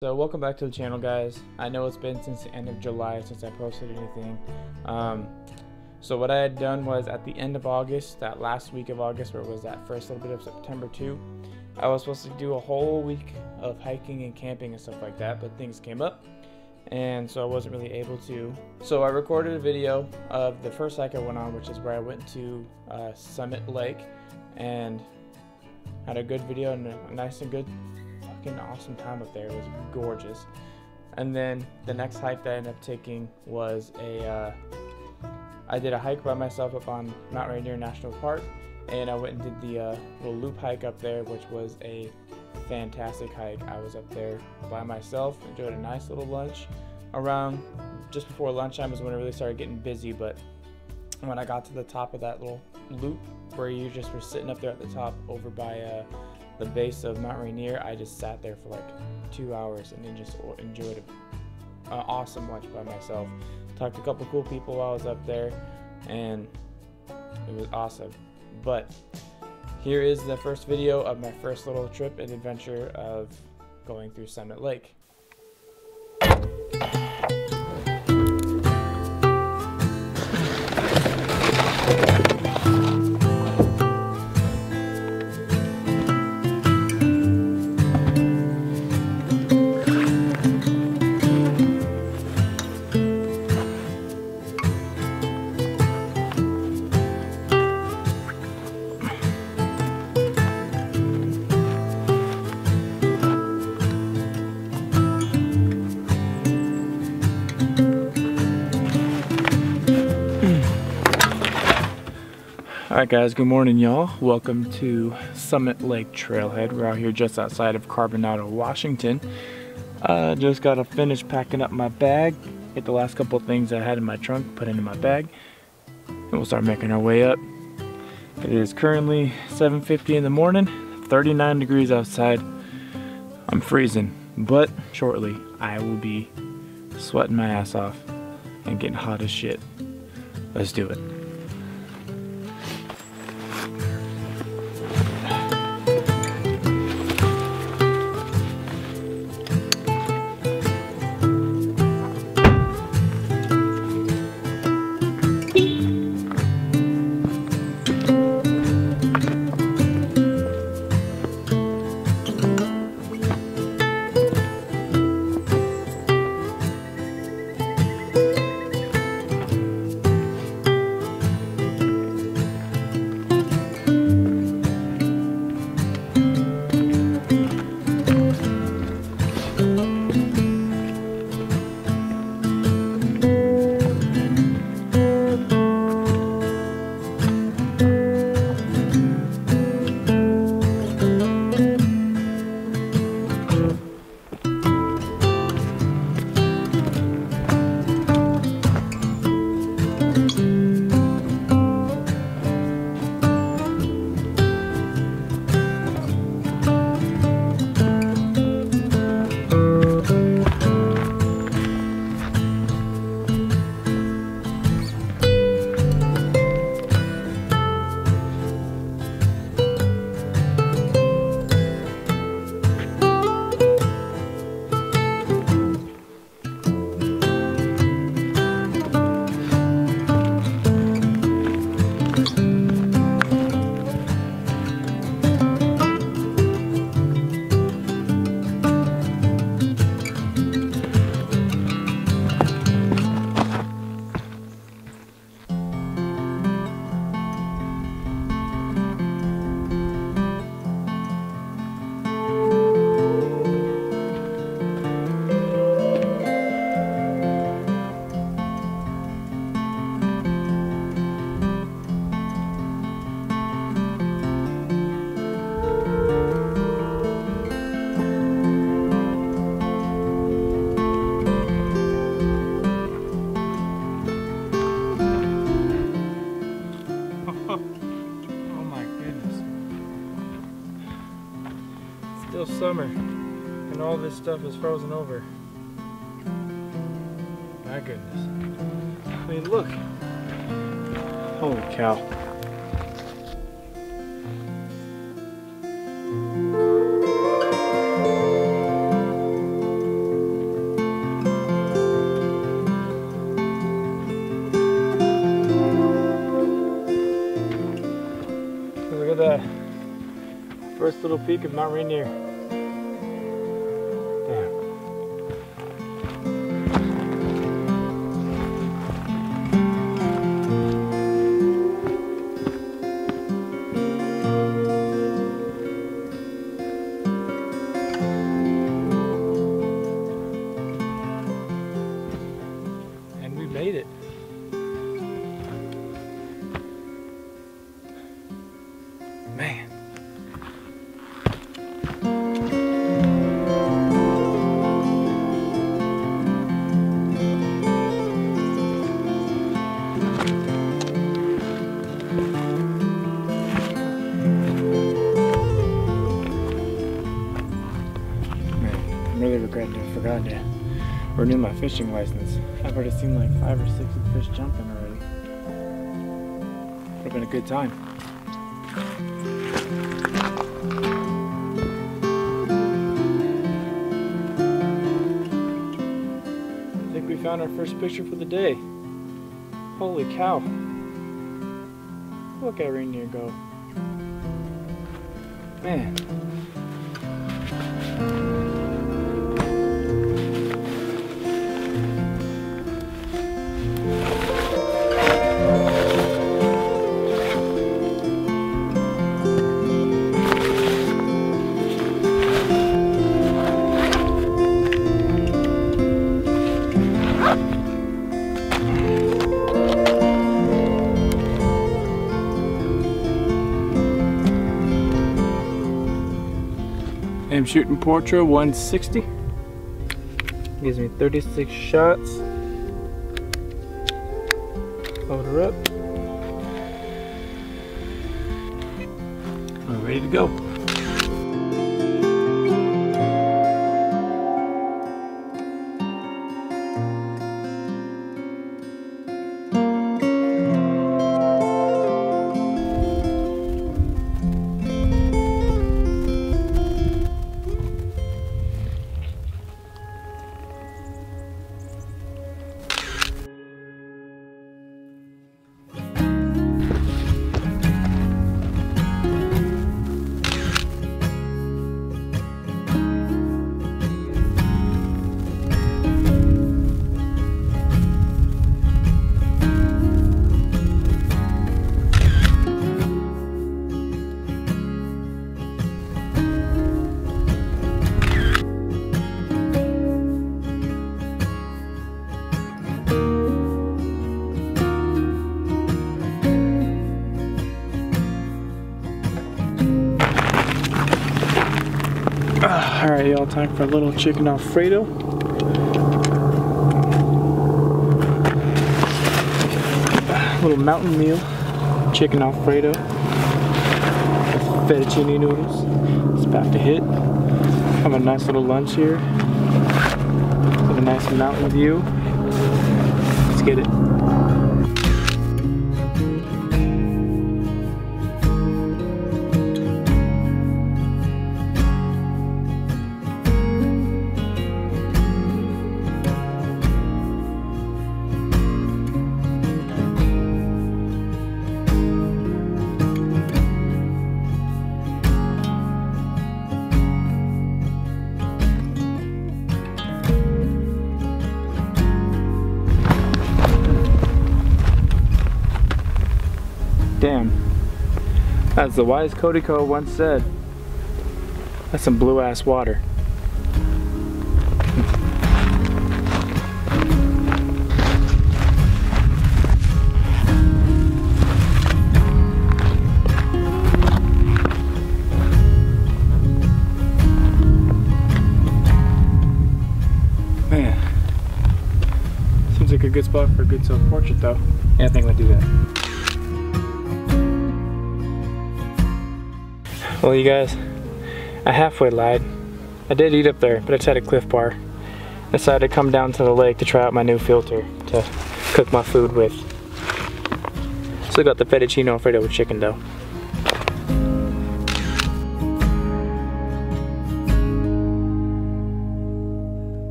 So welcome back to the channel, guys. I know it's been since the end of July since I posted anything. So what I had done was at the end of August, that last week of August, where it was that first little bit of September too, I was supposed to do a whole week of hiking and camping and stuff like that, but things came up and so I wasn't really able to. So I recorded a video of the first hike I went on, which is where I went to Summit Lake and had a good video and a nice and good awesome time up there. It was gorgeous. And then the next hike that I ended up taking was I did a hike by myself up on Mount Rainier National Park, and I went and did the little loop hike up there, which was a fantastic hike. I was up there by myself, enjoyed a nice little lunch. Around just before lunchtime is when it really started getting busy, but when I got to the top of that little loop where you just were sitting up there at the top over by the base of Mount Rainier, I just sat there for like 2 hours and then just enjoyed an awesome lunch by myself. Talked to a couple cool people while I was up there, and it was awesome. But here is the first video of my first little trip and adventure of going through Summit Lake. Alright guys, good morning y'all. Welcome to Summit Lake Trailhead. We're out here just outside of Carbonado, Washington. Just got to finish packing up my bag. Get the last couple things I had in my trunk, put into my bag. And we'll start making our way up. It is currently 7:50 in the morning, 39 degrees outside. I'm freezing, but shortly I will be sweating my ass off and getting hot as shit. Let's do it. Still summer and all this stuff is frozen over. My goodness. I mean, look. Holy cow. First little peek of Mount Rainier. Damn. And we made it. Man. I'm really regretting I forgot to renew my fishing license. I've already seen like 5 or 6 of the fish jumping already. Would have been a good time. I think we found our first picture for the day. Holy cow. Look at Rainier go. Man. I'm shooting Portra 160. Gives me 36 shots. Load her up. We're ready to go. Alright y'all, time for a little chicken Alfredo. A little mountain meal, chicken Alfredo with fettuccine noodles. It's about to hit. Have a nice little lunch here. Have a nice mountain view. Let's get it. Damn, as the wise Cody Co once said, that's some blue ass water. Man, seems like a good spot for a good self-portrait though. Yeah, I think I'll do that. Well, you guys, I halfway lied. I did eat up there, but I just had a Cliff Bar. Decided to come down to the lake to try out my new filter to cook my food with. Still got the fettuccine Alfredo with chicken dough.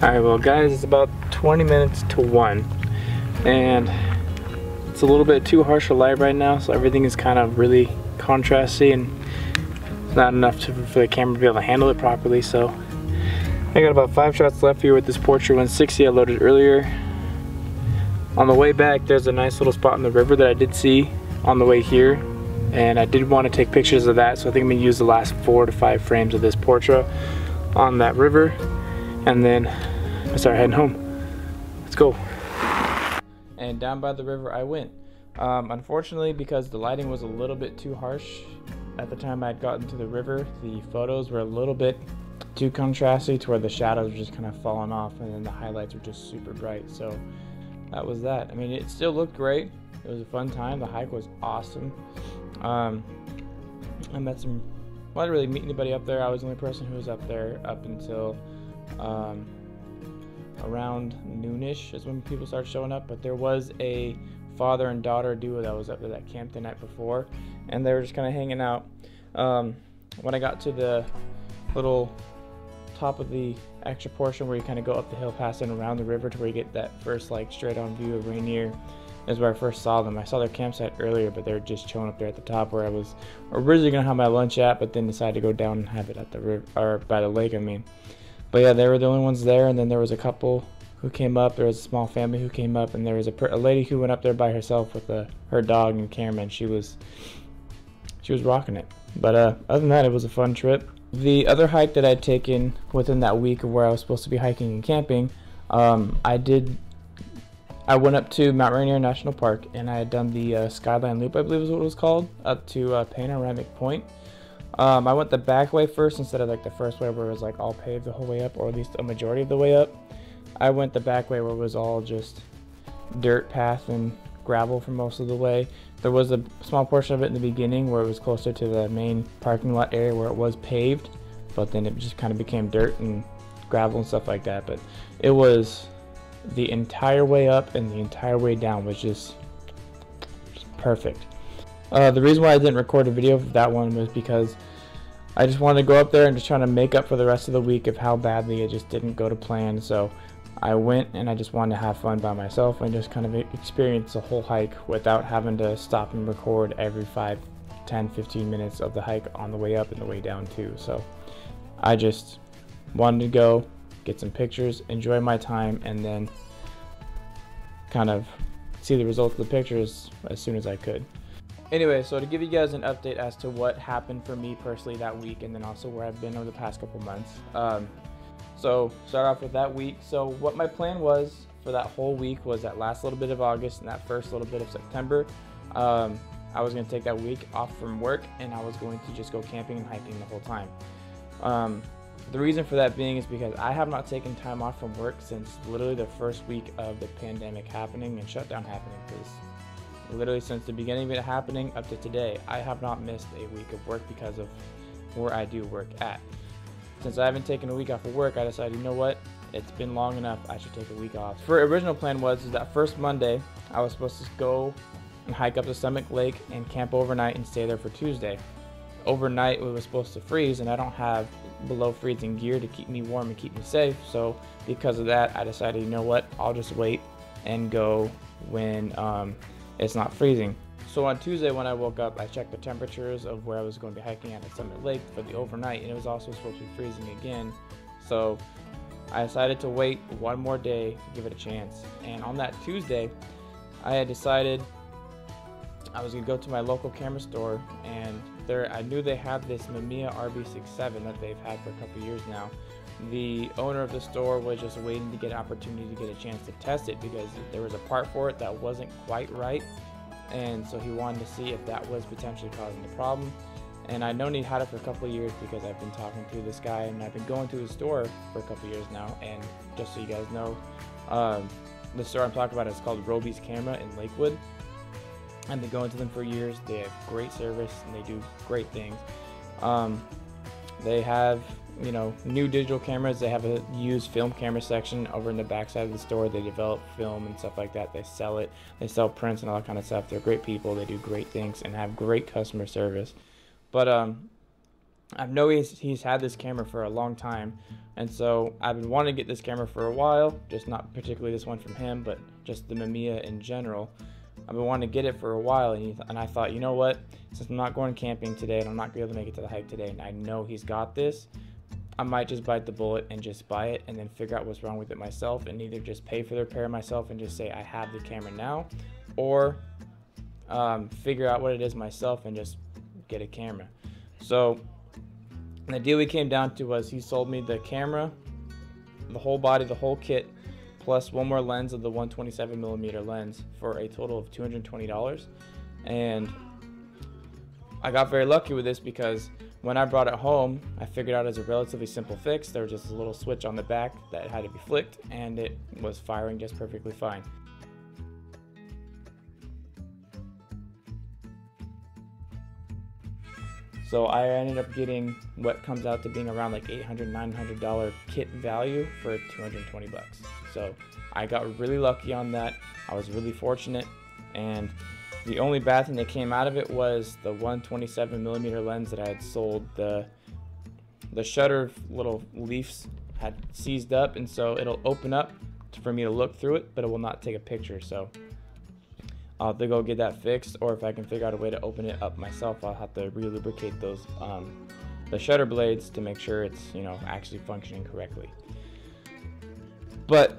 Alright, well guys, it's about 20 minutes to 1 and it's a little bit too harsh a light right now, so everything is kind of really contrasty and it's not enough for the camera to be able to handle it properly. So I got about 5 shots left here with this Portra 160 I loaded earlier. On the way back, there's a nice little spot in the river that I did see on the way here, and I did want to take pictures of that, so I think I'm going to use the last 4 to 5 frames of this Portra on that river, and then I start heading home. Let's go. And down by the river I went. Unfortunately, because the lighting was a little bit too harsh at the time I had gotten to the river, the photos were a little bit too contrasty to where the shadows were just kind of falling off, and then the highlights were just super bright. So that was that. I mean, it still looked great. It was a fun time. The hike was awesome. I met some, well, I didn't really meet anybody up there. I was the only person who was up there up until around noonish is when people started showing up. But there was a father and daughter duo that was up there that camped the night before, and they were just kind of hanging out. When I got to the little top of the extra portion where you kind of go up the hill past and around the river to where you get that first like straight on view of Rainier, is where I first saw them. I saw their campsite earlier, but they were just chilling up there at the top where I was originally gonna have my lunch at, but then decided to go down and have it at the river, or by the lake I mean. But yeah, they were the only ones there, and then there was a couple who came up. There was a small family who came up, and there was a lady who went up there by herself with her dog and camera, and she was rocking it. But other than that, it was a fun trip. The other hike that I'd taken within that week of where I was supposed to be hiking and camping, I went up to Mount Rainier National Park, and I had done the Skyline Loop, I believe is what it was called, up to Panoramic Point. I went the back way first instead of like the first way where it was like all paved the whole way up, or at least a majority of the way up. I went the back way where it was all just dirt path and gravel for most of the way. There was a small portion of it in the beginning where it was closer to the main parking lot area where it was paved, but then it just kind of became dirt and gravel and stuff like that. But it was the entire way up and the entire way down was just perfect. The reason why I didn't record a video of that one was because I just wanted to go up there and just try to make up for the rest of the week of how badly it just didn't go to plan. So I went and I just wanted to have fun by myself and just kind of experience the whole hike without having to stop and record every 5, 10, 15 minutes of the hike on the way up and the way down too. So I just wanted to go, get some pictures, enjoy my time, and then kind of see the results of the pictures as soon as I could. Anyway, so to give you guys an update as to what happened for me personally that week, and then also where I've been over the past couple months. So start off with that week. So what my plan was for that whole week was that last little bit of August and that first little bit of September, I was going to take that week off from work, and I was going to just go camping and hiking the whole time. The reason for that being is because I have not taken time off from work since literally the first week of the pandemic happening and shutdown happening, because literally since the beginning of it happening up to today, I have not missed a week of work because of where I do work at. Since I haven't taken a week off of work, I decided, you know what, it's been long enough, I should take a week off. For original plan was that first Monday, I was supposed to go and hike up to Summit Lake and camp overnight and stay there for Tuesday. Overnight, it was supposed to freeze, and I don't have below freezing gear to keep me warm and keep me safe. So because of that, I decided, you know what, I'll just wait and go when it's not freezing. So on Tuesday when I woke up, I checked the temperatures of where I was going to be hiking at Summit Lake for the overnight, and it was also supposed to be freezing again. So I decided to wait one more day to give it a chance. And on that Tuesday, I had decided I was going to go to my local camera store, and I knew they had this Mamiya RB67 that they've had for a couple years now. The owner of the store was just waiting to get an opportunity to get a chance to test it because there was a part for it that wasn't quite right, and so he wanted to see if that was potentially causing the problem. And I've known he had it for a couple of years because I've been talking to this guy, and I've been going to his store for a couple of years now. And just so you guys know, the store I'm talking about is called Roby's Camera in Lakewood. I've been going to them for years. They have great service and they do great things. They have, you know, new digital cameras. They have a used film camera section over in the back side of the store. They develop film and stuff like that. They sell it. They sell prints and all that kind of stuff. They're great people. They do great things and have great customer service. But I know he's had this camera for a long time, and so I've been wanting to get this camera for a while, just not particularly this one from him, but just the Mamiya in general. I've been wanting to get it for a while, and I thought, you know what, since I'm not going camping today and I'm not going to be able to make it to the hike today, and I know he's got this, I might just bite the bullet and just buy it and then figure out what's wrong with it myself, and either just pay for the repair myself and just say I have the camera now, or figure out what it is myself and just get a camera. So the deal we came down to was he sold me the camera, the whole body, the whole kit, plus one more lens of the 127mm lens for a total of $220. And I got very lucky with this because when I brought it home, I figured out it was a relatively simple fix. There was just a little switch on the back that had to be flicked, and it was firing just perfectly fine. So I ended up getting what comes out to being around like $800, $900 kit value for 220 bucks. So I got really lucky on that. I was really fortunate, and the only bad thing that came out of it was the 127mm lens that I had sold. The shutter little leaves had seized up, and so it'll open up for me to look through it, but it will not take a picture. So I'll have to go get that fixed, or if I can figure out a way to open it up myself, I'll have to re-lubricate those the shutter blades to make sure it's, you know, actually functioning correctly. But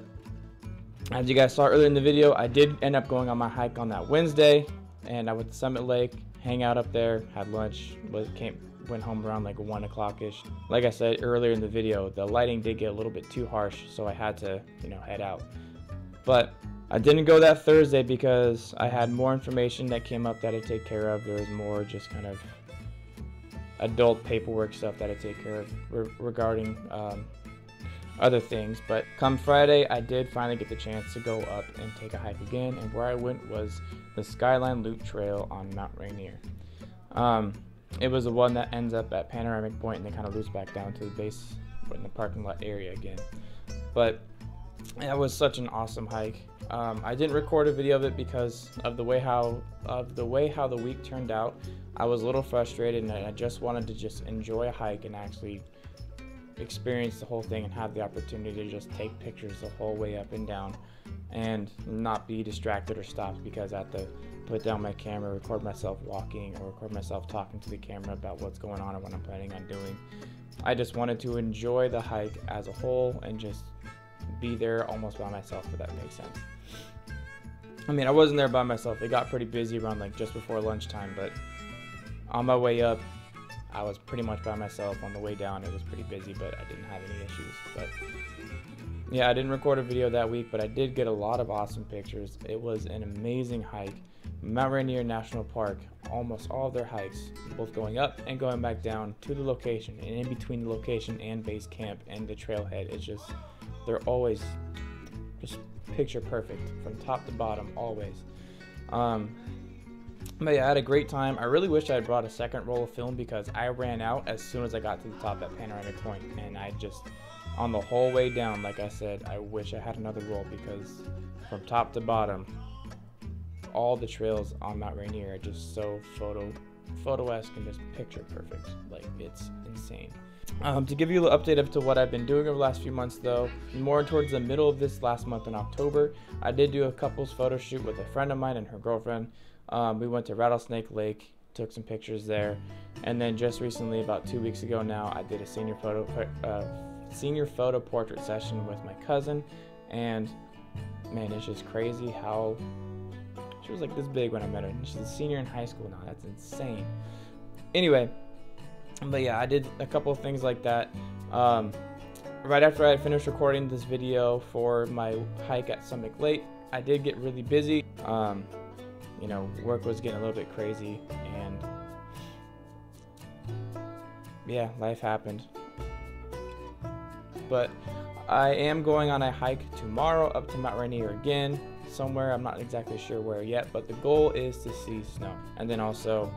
as you guys saw earlier in the video, I did end up going on my hike on that Wednesday, and I went to Summit Lake, hang out up there, had lunch, went home around like 1 o'clock-ish. Like I said earlier in the video, the lighting did get a little bit too harsh, so I had to, you know, head out. But I didn't go that Thursday because I had more information that came up that I'd take care of. There was more just kind of adult paperwork stuff that I'd take care of regarding other things. But come Friday, I did finally get the chance to go up and take a hike again, and where I went was the Skyline Loop Trail on Mount Rainier. It was the one that ends up at Panoramic Point and then kind of loops back down to the base in the parking lot area again. But that was such an awesome hike. I didn't record a video of it because of the way how the week turned out. I was a little frustrated, and I just wanted to just enjoy a hike and actually experience the whole thing and have the opportunity to just take pictures the whole way up and down and not be distracted or stopped because I had to put down my camera, record myself walking, or record myself talking to the camera about what's going on and what I'm planning on doing. I just wanted to enjoy the hike as a whole and just be there almost by myself, if that makes sense. I mean, I wasn't there by myself. It got pretty busy around like just before lunchtime, but on my way up, I was pretty much by myself. On the way down, it was pretty busy, but I didn't have any issues. But yeah, I didn't record a video that week, but I did get a lot of awesome pictures. It was an amazing hike. Mount Rainier National Park, almost all of their hikes, both going up and going back down to the location, and in between the location and base camp and the trailhead, it's just, they're always just picture perfect from top to bottom, always. But yeah, I had a great time. I really wish I had brought a second roll of film because I ran out as soon as I got to the top at Panoramic Point, and I just, on the whole way down, like I said, I wish I had another roll because from top to bottom, all the trails on Mount Rainier are just so photo-esque and just picture perfect. Like, it's insane. To give you a little update up to what I've been doing over the last few months, though, more towards the middle of this last month in October, I did do a couples photo shoot with a friend of mine and her girlfriend. We went to Rattlesnake Lake, took some pictures there, and then just recently, about 2 weeks ago now, I did a senior photo portrait session with my cousin, and man, it's just crazy how she was like this big when I met her, and she's a senior in high school now. That's insane. Anyway, but yeah, I did a couple of things like that. Right after I finished recording this video for my hike at Summit Lake, I did get really busy. You know, work was getting a little bit crazy, and yeah, life happened. But I am going on a hike tomorrow up to Mount Rainier again, somewhere, I'm not exactly sure where yet, but the goal is to see snow. And then also,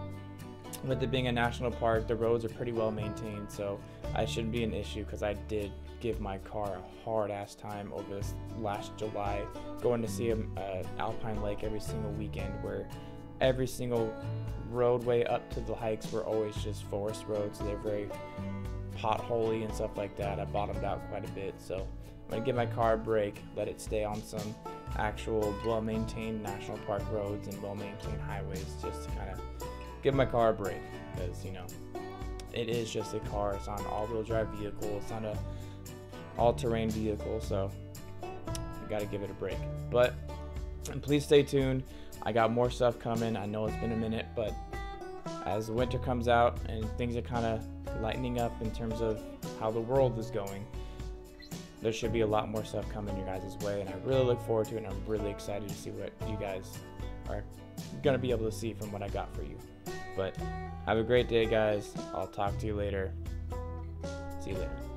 with it being a national park, the roads are pretty well maintained, so I shouldn't be an issue because I did give my car a hard-ass time over this last July, going to see Alpine Lake every single weekend, where every single roadway up to the hikes were always just forest roads. So they're very potholy and stuff like that. I bottomed out quite a bit, so I'm gonna give my car a break, let it stay on some actual well-maintained national park roads and well-maintained highways, just to kind of give my car a break, because you know, it is just a car. It's not an all-wheel drive vehicle, it's not a all-terrain vehicle, so I gotta give it a break. But please stay tuned. I got more stuff coming. I know it's been a minute, but as the winter comes out and things are kind of lightening up in terms of how the world is going, there should be a lot more stuff coming your guys' way, and I really look forward to it, and I'm really excited to see what you guys are going to be able to see from what I got for you. But have a great day, guys. I'll talk to you later. See you later.